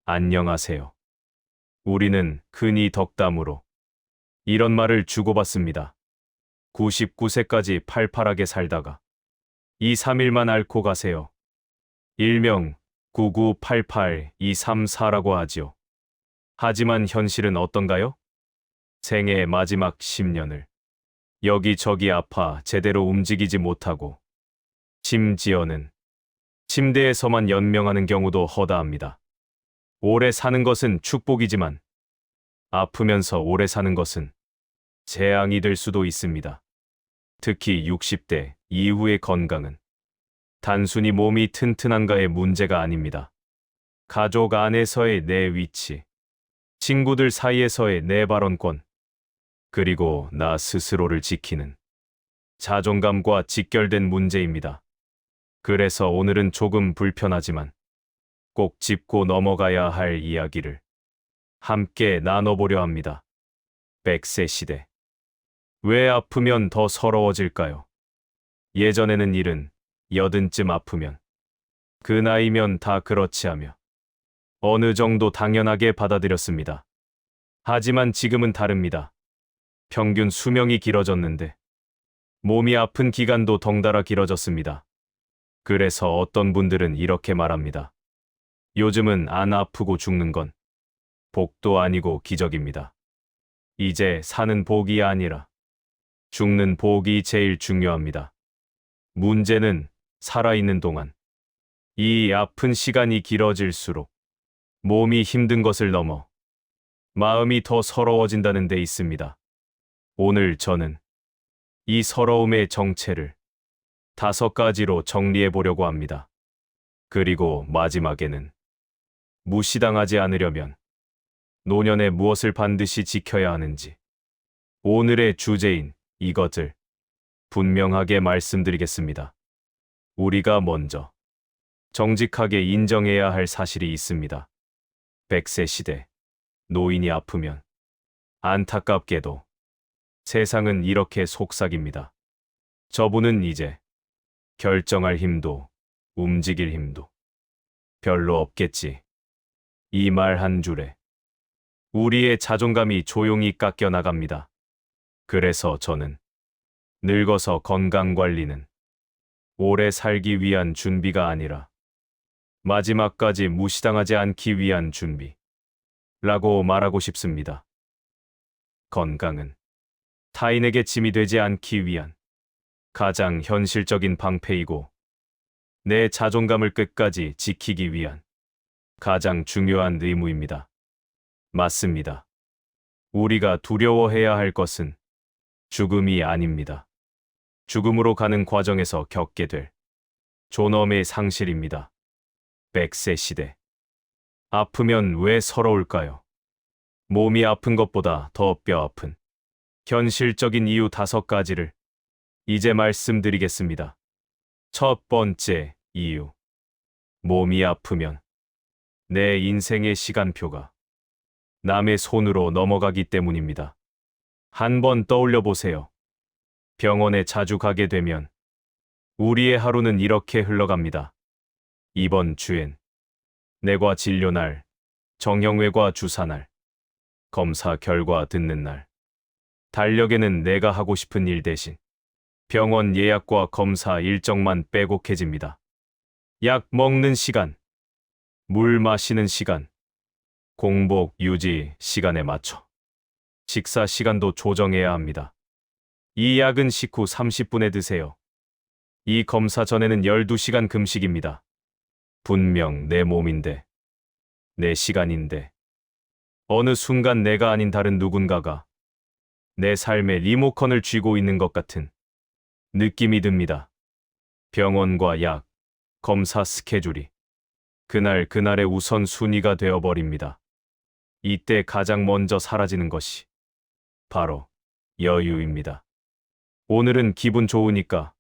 안녕하세요. 우리는 흔히 덕담으로 이런 말을 주고받습니다. 99세까지 팔팔하게 살다가 2, 3일만 앓고 가세요. 일명 9988-234라고 하지요. 하지만 현실은 어떤가요? 생애의 마지막 10년을 여기저기 아파 제대로 움직이지 못하고 심지어는 침대에서만 연명하는 경우도 허다합니다. 오래 사는 것은 축복이지만 아프면서 오래 사는 것은 재앙이 될 수도 있습니다. 특히 60대 이후의 건강은 단순히 몸이 튼튼한가의 문제가 아닙니다. 가족 안에서의 내 위치, 친구들 사이에서의 내 발언권, 그리고 나 스스로를 지키는 자존감과 직결된 문제입니다. 그래서 오늘은 조금 불편하지만 꼭 짚고 넘어가야 할 이야기를 함께 나눠보려 합니다. 100세 시대. 왜 아프면 더 서러워질까요? 예전에는 70, 80쯤 아프면 그 나이면 다 그렇지 하며 어느 정도 당연하게 받아들였습니다. 하지만 지금은 다릅니다. 평균 수명이 길어졌는데 몸이 아픈 기간도 덩달아 길어졌습니다. 그래서 어떤 분들은 이렇게 말합니다. 요즘은 안 아프고 죽는 건 복도 아니고 기적입니다. 이제 사는 복이 아니라 죽는 복이 제일 중요합니다. 문제는 살아있는 동안 이 아픈 시간이 길어질수록 몸이 힘든 것을 넘어 마음이 더 서러워진다는 데 있습니다. 오늘 저는 이 서러움의 정체를 5가지로 정리해 보려고 합니다. 그리고 마지막에는 무시당하지 않으려면 노년에 무엇을 반드시 지켜야 하는지 오늘의 주제인 이것을 분명하게 말씀드리겠습니다. 우리가 먼저 정직하게 인정해야 할 사실이 있습니다. 100세 시대, 노인이 아프면 안타깝게도 세상은 이렇게 속삭입니다. 저분은 이제 결정할 힘도 움직일 힘도 별로 없겠지. 이 말 한 줄에 우리의 자존감이 조용히 깎여 나갑니다. 그래서 저는 늙어서 건강 관리는 오래 살기 위한 준비가 아니라 마지막까지 무시당하지 않기 위한 준비라고 말하고 싶습니다. 건강은 타인에게 짐이 되지 않기 위한 가장 현실적인 방패이고 내 자존감을 끝까지 지키기 위한 가장 중요한 의무입니다. 맞습니다. 우리가 두려워해야 할 것은 죽음이 아닙니다. 죽음으로 가는 과정에서 겪게 될 존엄의 상실입니다. 100세 시대. 아프면 왜 서러울까요? 몸이 아픈 것보다 더 뼈아픈 현실적인 이유 5가지를 이제 말씀드리겠습니다. 첫 번째 이유. 몸이 아프면 내 인생의 시간표가 남의 손으로 넘어가기 때문입니다. 한번 떠올려 보세요. 병원에 자주 가게 되면 우리의 하루는 이렇게 흘러갑니다. 이번 주엔 내과 진료날, 정형외과 주사날, 검사 결과 듣는 날. 달력에는 내가 하고 싶은 일 대신 병원 예약과 검사 일정만 빼곡해집니다. 약 먹는 시간, 물 마시는 시간, 공복 유지 시간에 맞춰 식사 시간도 조정해야 합니다. 이 약은 식후 30분에 드세요. 이 검사 전에는 12시간 금식입니다. 분명 내 몸인데, 내 시간인데, 어느 순간 내가 아닌 다른 누군가가 내 삶의 리모컨을 쥐고 있는 것 같은 느낌이 듭니다. 병원과 약, 검사 스케줄이 그날의 우선순위가 되어버립니다. 이때 가장 먼저 사라지는 것이 바로 여유입니다. 오늘은 기분 좋으니까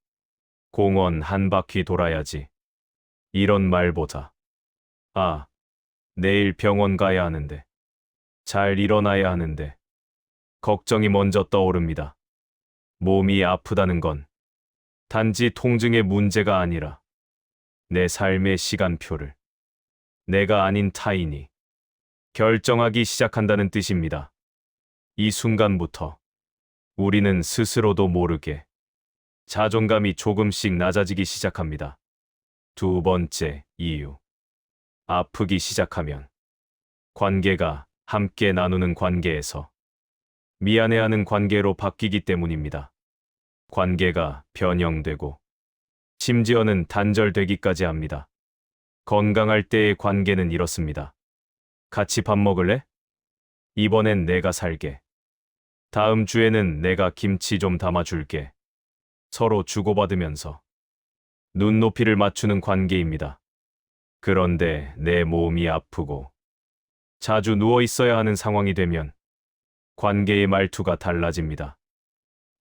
공원 한 바퀴 돌아야지. 이런 말보다 내일 병원 가야 하는데, 잘 일어나야 하는데 걱정이 먼저 떠오릅니다. 몸이 아프다는 건 단지 통증의 문제가 아니라 내 삶의 시간표를 내가 아닌 타인이 결정하기 시작한다는 뜻입니다. 이 순간부터 우리는 스스로도 모르게 자존감이 조금씩 낮아지기 시작합니다. 두 번째 이유. 아프기 시작하면 관계가 함께 나누는 관계에서 미안해하는 관계로 바뀌기 때문입니다. 관계가 변형되고 심지어는 단절되기까지 합니다. 건강할 때의 관계는 이렇습니다. 같이 밥 먹을래? 이번엔 내가 살게. 다음 주에는 내가 김치 좀 담아줄게. 서로 주고받으면서 눈높이를 맞추는 관계입니다. 그런데 내 몸이 아프고 자주 누워 있어야 하는 상황이 되면 관계의 말투가 달라집니다.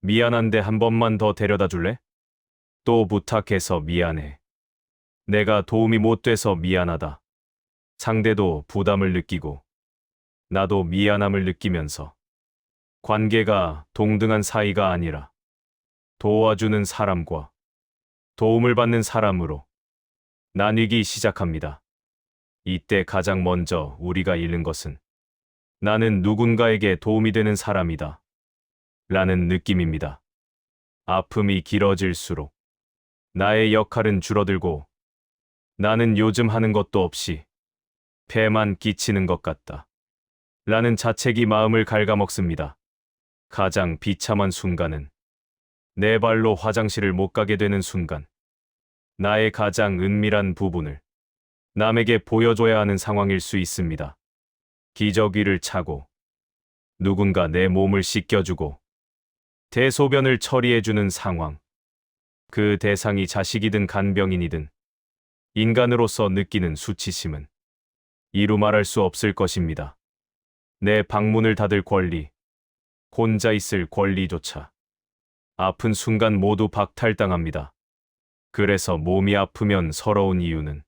미안한데 한 번만 더 데려다 줄래? 또 부탁해서 미안해. 내가 도움이 못 돼서 미안하다. 상대도 부담을 느끼고 나도 미안함을 느끼면서 관계가 동등한 사이가 아니라 도와주는 사람과 도움을 받는 사람으로 나뉘기 시작합니다. 이때 가장 먼저 우리가 잃는 것은 나는 누군가에게 도움이 되는 사람이다 라는 느낌입니다. 아픔이 길어질수록 나의 역할은 줄어들고 나는 요즘 하는 것도 없이 폐만 끼치는 것 같다 라는 자책이 마음을 갉아먹습니다. 가장 비참한 순간은 내 발로 화장실을 못 가게 되는 순간, 나의 가장 은밀한 부분을 남에게 보여줘야 하는 상황일 수 있습니다. 기저귀를 차고 누군가 내 몸을 씻겨주고 대소변을 처리해주는 상황. 그 대상이 자식이든 간병인이든 인간으로서 느끼는 수치심은 이루 말할 수 없을 것입니다. 내 방문을 닫을 권리, 혼자 있을 권리조차 아픈 순간 모두 박탈당합니다. 그래서 몸이 아프면 서러운 이유는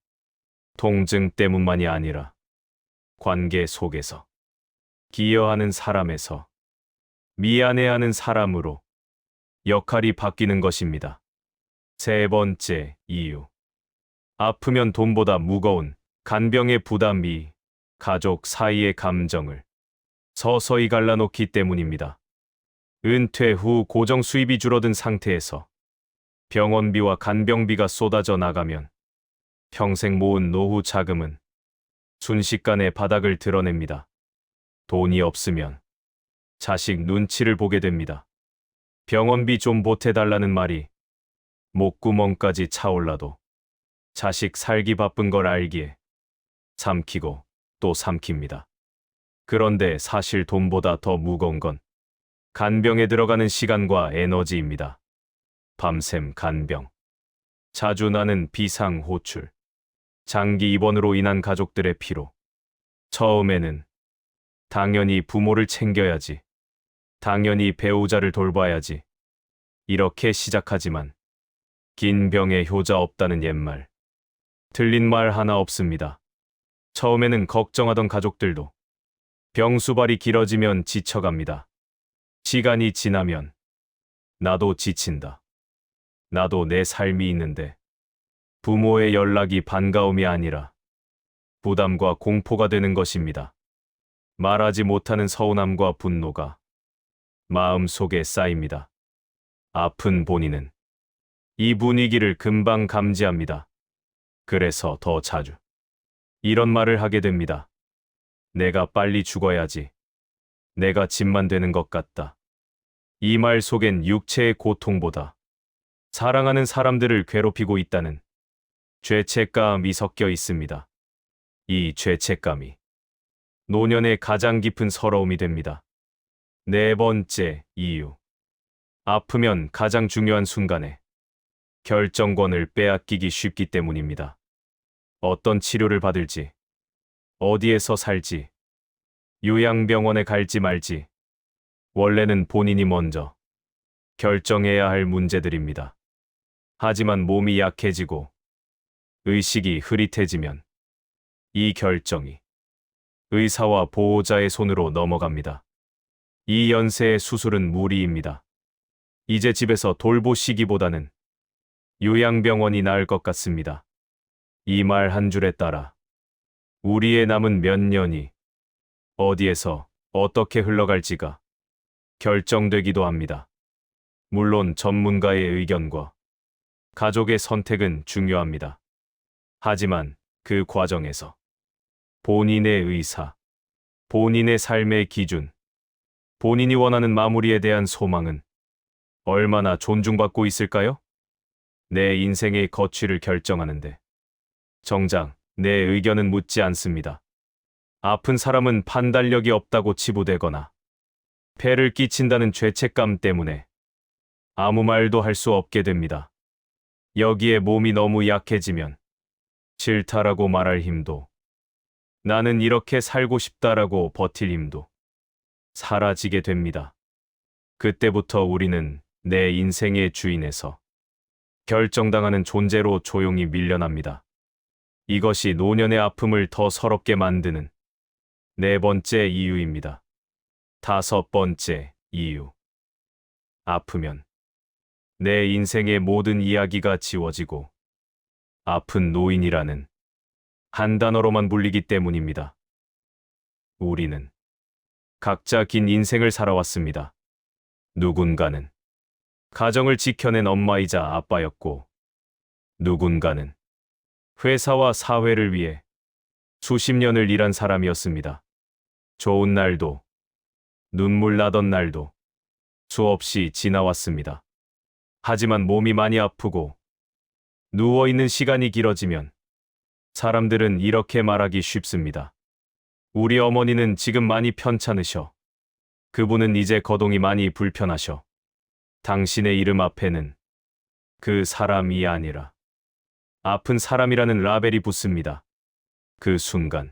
통증 때문만이 아니라 관계 속에서 기여하는 사람에서 미안해하는 사람으로 역할이 바뀌는 것입니다. 세 번째 이유. 아프면 돈보다 무거운 간병의 부담이 가족 사이의 감정을 서서히 갈라놓기 때문입니다. 은퇴 후 고정 수입이 줄어든 상태에서 병원비와 간병비가 쏟아져 나가면 평생 모은 노후 자금은 순식간에 바닥을 드러냅니다. 돈이 없으면 자식 눈치를 보게 됩니다. 병원비 좀 보태달라는 말이 목구멍까지 차올라도 자식 살기 바쁜 걸 알기에 삼키고 또 삼킵니다. 그런데 사실 돈보다 더 무거운 건 간병에 들어가는 시간과 에너지입니다. 밤샘 간병, 자주 나는 비상호출, 장기 입원으로 인한 가족들의 피로. 처음에는 당연히 부모를 챙겨야지, 당연히 배우자를 돌봐야지, 이렇게 시작하지만 긴 병에 효자 없다는 옛말, 틀린 말 하나 없습니다. 처음에는 걱정하던 가족들도 병수발이 길어지면 지쳐갑니다. 시간이 지나면 나도 지친다. 나도 내 삶이 있는데 부모의 연락이 반가움이 아니라 부담과 공포가 되는 것입니다. 말하지 못하는 서운함과 분노가 마음속에 쌓입니다. 아픈 본인은 이 분위기를 금방 감지합니다. 그래서 더 자주 이런 말을 하게 됩니다. 내가 빨리 죽어야지. 내가 짐만 되는 것 같다. 이 말 속엔 육체의 고통보다 사랑하는 사람들을 괴롭히고 있다는 죄책감이 섞여 있습니다. 이 죄책감이 노년의 가장 깊은 서러움이 됩니다. 네 번째 이유. 아프면 가장 중요한 순간에 결정권을 빼앗기기 쉽기 때문입니다. 어떤 치료를 받을지, 어디에서 살지, 요양병원에 갈지 말지, 원래는 본인이 먼저 결정해야 할 문제들입니다. 하지만 몸이 약해지고 의식이 흐릿해지면 이 결정이 의사와 보호자의 손으로 넘어갑니다. 이 연세의 수술은 무리입니다. 이제 집에서 돌보시기보다는 요양병원이 나을 것 같습니다. 이 말 한 줄에 따라 우리의 남은 몇 년이 어디에서 어떻게 흘러갈지가 결정되기도 합니다. 물론 전문가의 의견과 가족의 선택은 중요합니다. 하지만 그 과정에서 본인의 의사, 본인의 삶의 기준, 본인이 원하는 마무리에 대한 소망은 얼마나 존중받고 있을까요? 내 인생의 거취를 결정하는데 정작 내 의견은 묻지 않습니다. 아픈 사람은 판단력이 없다고 치부되거나 폐를 끼친다는 죄책감 때문에 아무 말도 할 수 없게 됩니다. 여기에 몸이 너무 약해지면 싫다라고 말할 힘도, 나는 이렇게 살고 싶다라고 버틸 힘도 사라지게 됩니다. 그때부터 우리는 내 인생의 주인에서 결정당하는 존재로 조용히 밀려납니다. 이것이 노년의 아픔을 더 서럽게 만드는 네 번째 이유입니다. 다섯 번째 이유. 아프면 내 인생의 모든 이야기가 지워지고 아픈 노인이라는 한 단어로만 불리기 때문입니다. 우리는 각자 긴 인생을 살아왔습니다. 누군가는 가정을 지켜낸 엄마이자 아빠였고, 누군가는 회사와 사회를 위해 수십 년을 일한 사람이었습니다. 좋은 날도, 눈물 나던 날도 수없이 지나왔습니다. 하지만 몸이 많이 아프고 누워있는 시간이 길어지면 사람들은 이렇게 말하기 쉽습니다. 우리 어머니는 지금 많이 편찮으셔. 그분은 이제 거동이 많이 불편하셔. 당신의 이름 앞에는 그 사람이 아니라 아픈 사람이라는 라벨이 붙습니다. 그 순간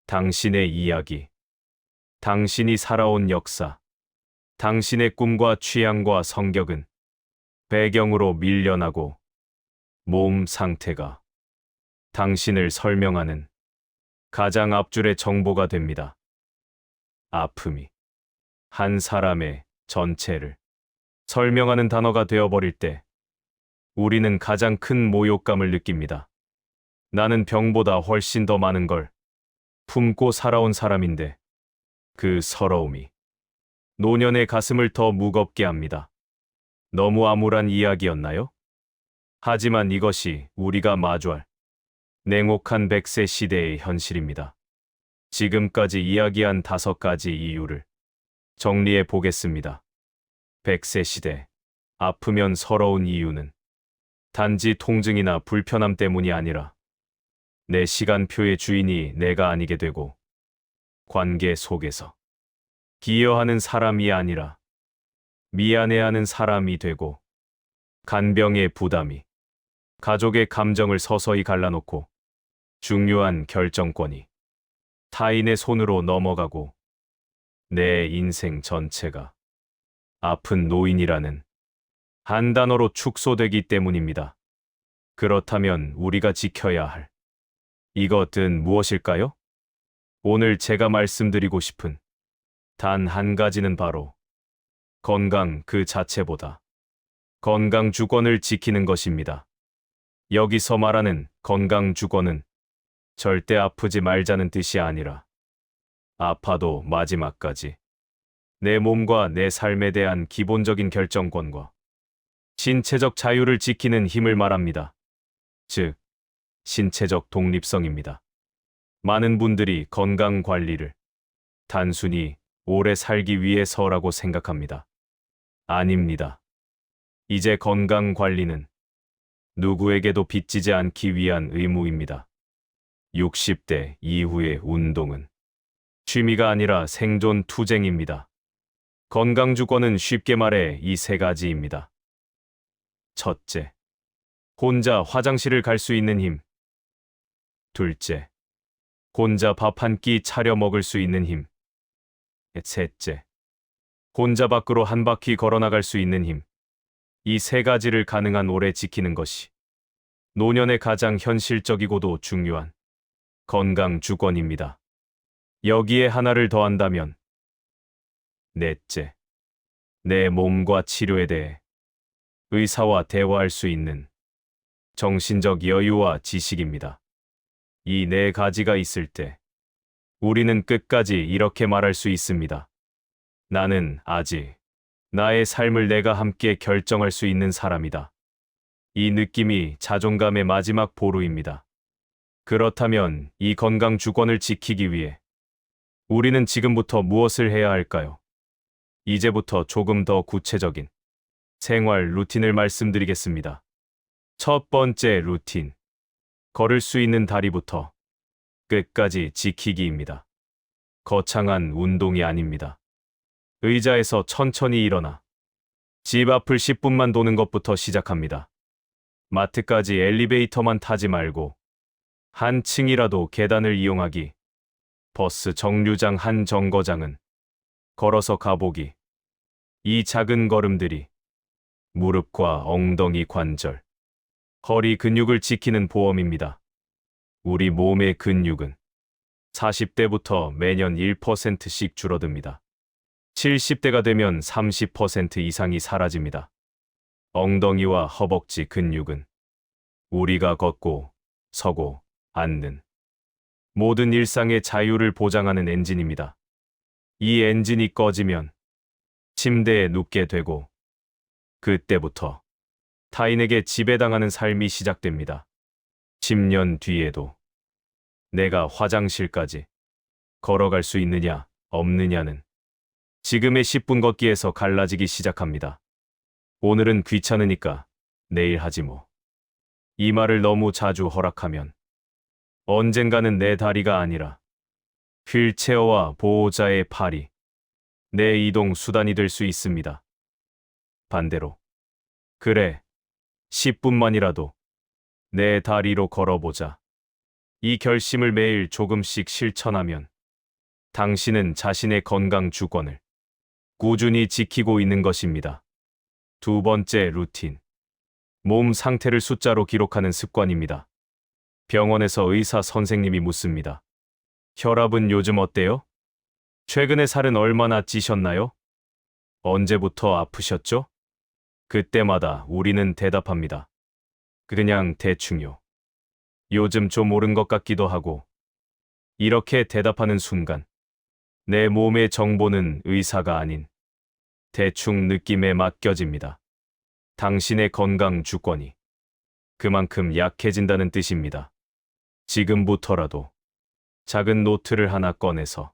당신의 이야기, 당신이 살아온 역사, 당신의 꿈과 취향과 성격은 배경으로 밀려나고 몸 상태가 당신을 설명하는 가장 앞줄의 정보가 됩니다. 아픔이 한 사람의 전체를 설명하는 단어가 되어버릴 때 우리는 가장 큰 모욕감을 느낍니다. 나는 병보다 훨씬 더 많은 걸 품고 살아온 사람인데 그 서러움이 노년의 가슴을 더 무겁게 합니다. 너무 암울한 이야기였나요? 하지만 이것이 우리가 마주할 냉혹한 100세 시대의 현실입니다. 지금까지 이야기한 5가지 이유를 정리해 보겠습니다. 100세 시대, 아프면 서러운 이유는 단지 통증이나 불편함 때문이 아니라 내 시간표의 주인이 내가 아니게 되고 관계 속에서 기여하는 사람이 아니라 미안해하는 사람이 되고 간병의 부담이 가족의 감정을 서서히 갈라놓고 중요한 결정권이 타인의 손으로 넘어가고 내 인생 전체가 아픈 노인이라는 한 단어로 축소되기 때문입니다. 그렇다면 우리가 지켜야 할 이것은 무엇일까요? 오늘 제가 말씀드리고 싶은 단 한 가지는 바로 건강 그 자체보다 건강 주권을 지키는 것입니다. 여기서 말하는 건강 주권은 절대 아프지 말자는 뜻이 아니라 아파도 마지막까지 내 몸과 내 삶에 대한 기본적인 결정권과 신체적 자유를 지키는 힘을 말합니다. 즉, 신체적 독립성입니다. 많은 분들이 건강 관리를 단순히 오래 살기 위해서라고 생각합니다. 아닙니다. 이제 건강 관리는 누구에게도 빚지지 않기 위한 의무입니다. 60대 이후의 운동은 취미가 아니라 생존 투쟁입니다. 건강 주권은 쉽게 말해 이 3가지입니다. 첫째, 혼자 화장실을 갈 수 있는 힘. 둘째, 혼자 밥 한 끼 차려 먹을 수 있는 힘. 셋째, 혼자 밖으로 한 바퀴 걸어 나갈 수 있는 힘. 이 3가지를 가능한 오래 지키는 것이 노년의 가장 현실적이고도 중요한 건강 주권입니다. 여기에 하나를 더한다면 넷째, 내 몸과 치료에 대해 의사와 대화할 수 있는 정신적 여유와 지식입니다. 이 4가지가 있을 때 우리는 끝까지 이렇게 말할 수 있습니다. 나는 아직 나의 삶을 내가 함께 결정할 수 있는 사람이다. 이 느낌이 자존감의 마지막 보루입니다. 그렇다면 이 건강 주권을 지키기 위해 우리는 지금부터 무엇을 해야 할까요? 이제부터 조금 더 구체적인 생활 루틴을 말씀드리겠습니다. 첫 번째 루틴. 걸을 수 있는 다리부터 끝까지 지키기입니다. 거창한 운동이 아닙니다. 의자에서 천천히 일어나 집 앞을 10분만 도는 것부터 시작합니다. 마트까지 엘리베이터만 타지 말고 한 층이라도 계단을 이용하기. 버스 정류장 한 정거장은 걸어서 가보기. 이 작은 걸음들이 무릎과 엉덩이 관절, 허리 근육을 지키는 보험입니다. 우리 몸의 근육은 40대부터 매년 1%씩 줄어듭니다. 70대가 되면 30% 이상이 사라집니다. 엉덩이와 허벅지 근육은 우리가 걷고 서고 앉는 모든 일상의 자유를 보장하는 엔진입니다. 이 엔진이 꺼지면 침대에 눕게 되고 그때부터 타인에게 지배당하는 삶이 시작됩니다. 10년 뒤에도 내가 화장실까지 걸어갈 수 있느냐 없느냐는 지금의 10분 걷기에서 갈라지기 시작합니다. 오늘은 귀찮으니까 내일 하지 뭐. 이 말을 너무 자주 허락하면 언젠가는 내 다리가 아니라 휠체어와 보호자의 팔이 내 이동 수단이 될 수 있습니다. 반대로, 그래, 10분만이라도 내 다리로 걸어보자. 이 결심을 매일 조금씩 실천하면 당신은 자신의 건강 주권을 꾸준히 지키고 있는 것입니다. 두 번째 루틴. 몸 상태를 숫자로 기록하는 습관입니다. 병원에서 의사 선생님이 묻습니다. 혈압은 요즘 어때요? 최근에 살은 얼마나 찌셨나요? 언제부터 아프셨죠? 그때마다 우리는 대답합니다. 그냥 대충요. 요즘 좀 오른 것 같기도 하고. 이렇게 대답하는 순간 내 몸의 정보는 의사가 아닌 대충 느낌에 맡겨집니다. 당신의 건강 주권이 그만큼 약해진다는 뜻입니다. 지금부터라도 작은 노트를 하나 꺼내서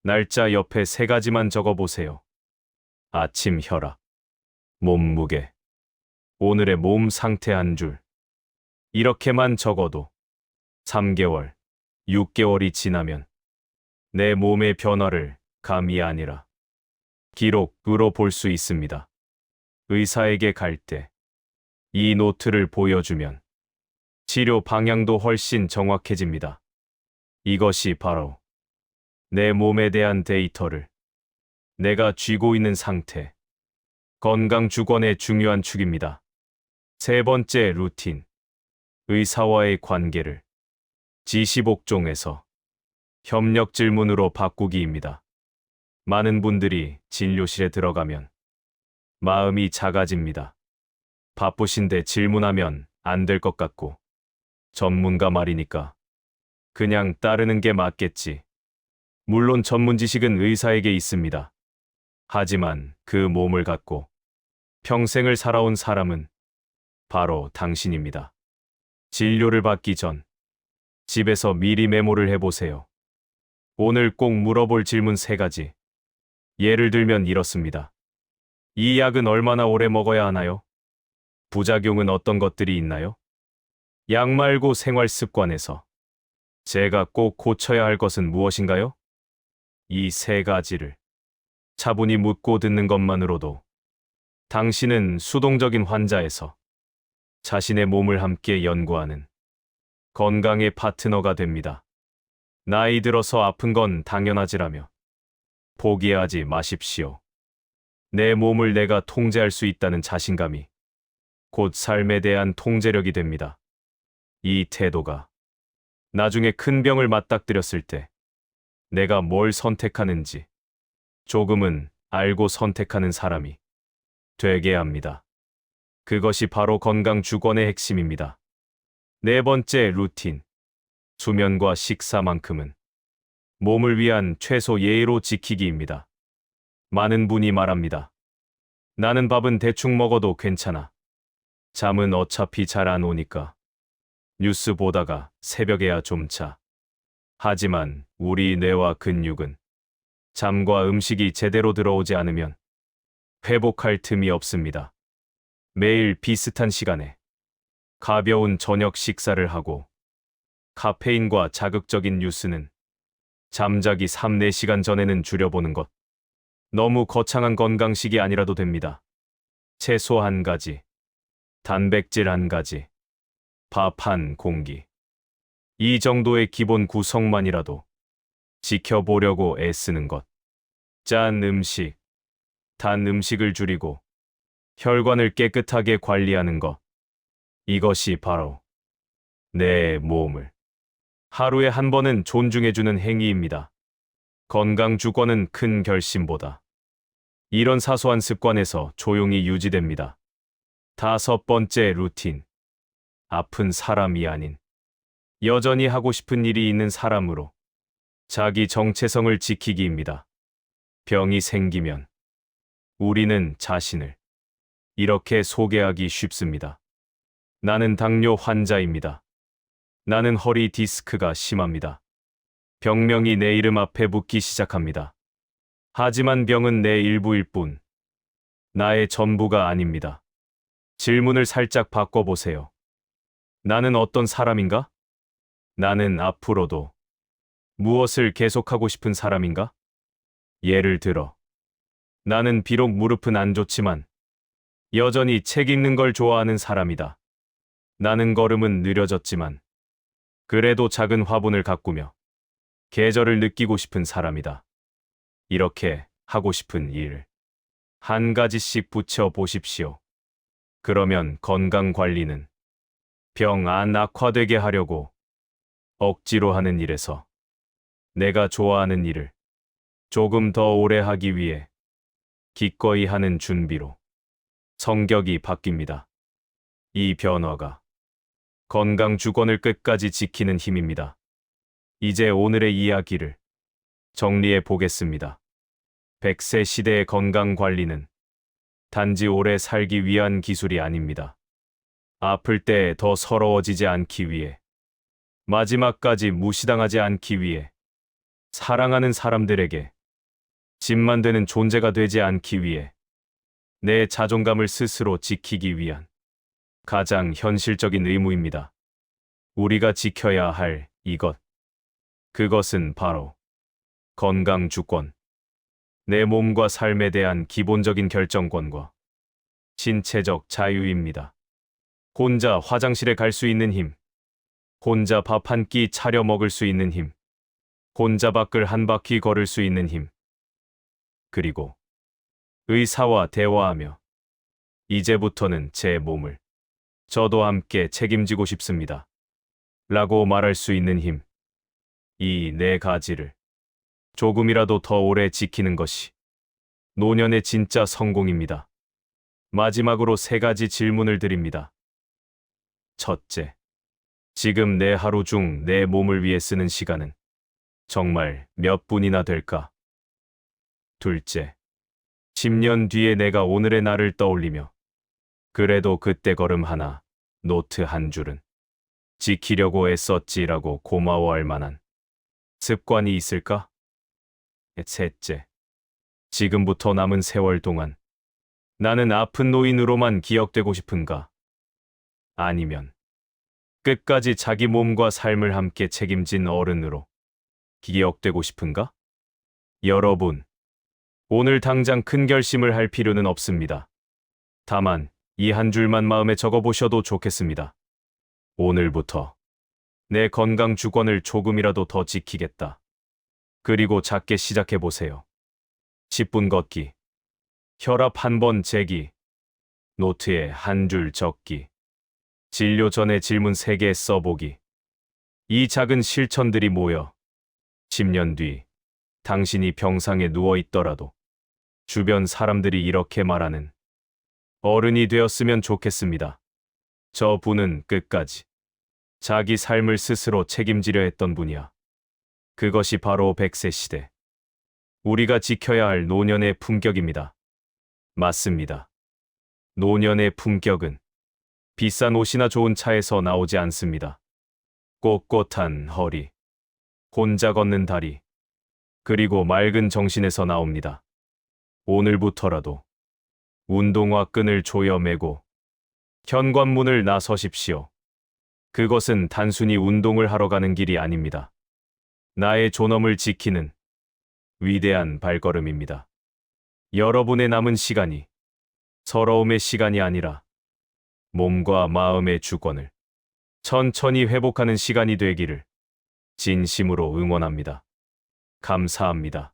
날짜 옆에 3가지만 적어보세요. 아침 혈압, 몸무게, 오늘의 몸 상태 한 줄. 이렇게만 적어도 3개월, 6개월이 지나면 내 몸의 변화를 감이 아니라 기록으로 볼 수 있습니다. 의사에게 갈 때 이 노트를 보여주면 치료 방향도 훨씬 정확해집니다. 이것이 바로 내 몸에 대한 데이터를 내가 쥐고 있는 상태, 건강 주권의 중요한 축입니다. 세 번째 루틴. 의사와의 관계를 지시복종에서 협력 질문으로 바꾸기입니다. 많은 분들이 진료실에 들어가면 마음이 작아집니다. 바쁘신데 질문하면 안 될 것 같고, 전문가 말이니까 그냥 따르는 게 맞겠지. 물론 전문 지식은 의사에게 있습니다. 하지만 그 몸을 갖고 평생을 살아온 사람은 바로 당신입니다. 진료를 받기 전 집에서 미리 메모를 해보세요. 오늘 꼭 물어볼 질문 3가지. 예를 들면 이렇습니다. 이 약은 얼마나 오래 먹어야 하나요? 부작용은 어떤 것들이 있나요? 약 말고 생활 습관에서 제가 꼭 고쳐야 할 것은 무엇인가요? 이 3가지를 차분히 묻고 듣는 것만으로도 당신은 수동적인 환자에서 자신의 몸을 함께 연구하는 건강의 파트너가 됩니다. 나이 들어서 아픈 건 당연하지라며 포기하지 마십시오. 내 몸을 내가 통제할 수 있다는 자신감이 곧 삶에 대한 통제력이 됩니다. 이 태도가 나중에 큰 병을 맞닥뜨렸을 때 내가 뭘 선택하는지 조금은 알고 선택하는 사람이 되게 합니다. 그것이 바로 건강 주권의 핵심입니다. 네 번째 루틴. 수면과 식사만큼은 몸을 위한 최소 예의로 지키기입니다. 많은 분이 말합니다. 나는 밥은 대충 먹어도 괜찮아. 잠은 어차피 잘 안 오니까. 뉴스 보다가 새벽에야 좀 자. 하지만 우리 뇌와 근육은 잠과 음식이 제대로 들어오지 않으면 회복할 틈이 없습니다. 매일 비슷한 시간에 가벼운 저녁 식사를 하고 카페인과 자극적인 뉴스는 잠자기 3, 4시간 전에는 줄여보는 것. 너무 거창한 건강식이 아니라도 됩니다. 채소 한 가지, 단백질 한 가지, 밥 한 공기. 이 정도의 기본 구성만이라도 지켜보려고 애쓰는 것. 짠 음식, 단 음식을 줄이고 혈관을 깨끗하게 관리하는 것. 이것이 바로 내 몸을 하루에 한 번은 존중해주는 행위입니다. 건강 주권은 큰 결심보다 이런 사소한 습관에서 조용히 유지됩니다. 5번째 루틴. 아픈 사람이 아닌 여전히 하고 싶은 일이 있는 사람으로 자기 정체성을 지키기입니다. 병이 생기면 우리는 자신을 이렇게 소개하기 쉽습니다. 나는 당뇨 환자입니다. 나는 허리 디스크가 심합니다. 병명이 내 이름 앞에 붙기 시작합니다. 하지만 병은 내 일부일 뿐, 나의 전부가 아닙니다. 질문을 살짝 바꿔보세요. 나는 어떤 사람인가? 나는 앞으로도 무엇을 계속하고 싶은 사람인가? 예를 들어, 나는 비록 무릎은 안 좋지만 여전히 책 읽는 걸 좋아하는 사람이다. 나는 걸음은 느려졌지만 그래도 작은 화분을 가꾸며 계절을 느끼고 싶은 사람이다. 이렇게 하고 싶은 일 한 가지씩 붙여 보십시오. 그러면 건강 관리는 병 안 악화되게 하려고 억지로 하는 일에서 내가 좋아하는 일을 조금 더 오래 하기 위해 기꺼이 하는 준비로 성격이 바뀝니다. 이 변화가 건강 주권을 끝까지 지키는 힘입니다. 이제 오늘의 이야기를 정리해 보겠습니다. 100세 시대의 건강 관리는 단지 오래 살기 위한 기술이 아닙니다. 아플 때 더 서러워지지 않기 위해, 마지막까지 무시당하지 않기 위해, 사랑하는 사람들에게 짐만 되는 존재가 되지 않기 위해, 내 자존감을 스스로 지키기 위한 가장 현실적인 의무입니다. 우리가 지켜야 할 이것. 그것은 바로 건강 주권. 내 몸과 삶에 대한 기본적인 결정권과 신체적 자유입니다. 혼자 화장실에 갈 수 있는 힘. 혼자 밥 한 끼 차려 먹을 수 있는 힘. 혼자 밖을 한 바퀴 걸을 수 있는 힘. 그리고 의사와 대화하며 이제부터는 제 몸을 저도 함께 책임지고 싶습니다. 라고 말할 수 있는 힘. 이 네 가지를 조금이라도 더 오래 지키는 것이 노년의 진짜 성공입니다. 마지막으로 3가지 질문을 드립니다. 첫째, 지금 내 하루 중 내 몸을 위해 쓰는 시간은 정말 몇 분이나 될까? 둘째, 10년 뒤에 내가 오늘의 나를 떠올리며 그래도 그때 걸음 하나, 노트 한 줄은 지키려고 애썼지라고 고마워할 만한 습관이 있을까? 셋째, 지금부터 남은 세월 동안 나는 아픈 노인으로만 기억되고 싶은가? 아니면 끝까지 자기 몸과 삶을 함께 책임진 어른으로 기억되고 싶은가? 여러분, 오늘 당장 큰 결심을 할 필요는 없습니다. 다만 이 한 줄만 마음에 적어보셔도 좋겠습니다. 오늘부터 내 건강 주권을 조금이라도 더 지키겠다. 그리고 작게 시작해보세요. 10분 걷기, 혈압 한 번 재기, 노트에 한 줄 적기, 진료 전에 질문 3개 써보기. 이 작은 실천들이 모여 10년 뒤 당신이 병상에 누워 있더라도 주변 사람들이 이렇게 말하는 어른이 되었으면 좋겠습니다. 저 분은 끝까지 자기 삶을 스스로 책임지려 했던 분이야. 그것이 바로 100세 시대. 우리가 지켜야 할 노년의 품격입니다. 맞습니다. 노년의 품격은 비싼 옷이나 좋은 차에서 나오지 않습니다. 꼿꼿한 허리, 혼자 걷는 다리, 그리고 맑은 정신에서 나옵니다. 오늘부터라도 운동화 끈을 조여매고 현관문을 나서십시오. 그것은 단순히 운동을 하러 가는 길이 아닙니다. 나의 존엄을 지키는 위대한 발걸음입니다. 여러분의 남은 시간이 서러움의 시간이 아니라 몸과 마음의 주권을 천천히 회복하는 시간이 되기를 진심으로 응원합니다. 감사합니다.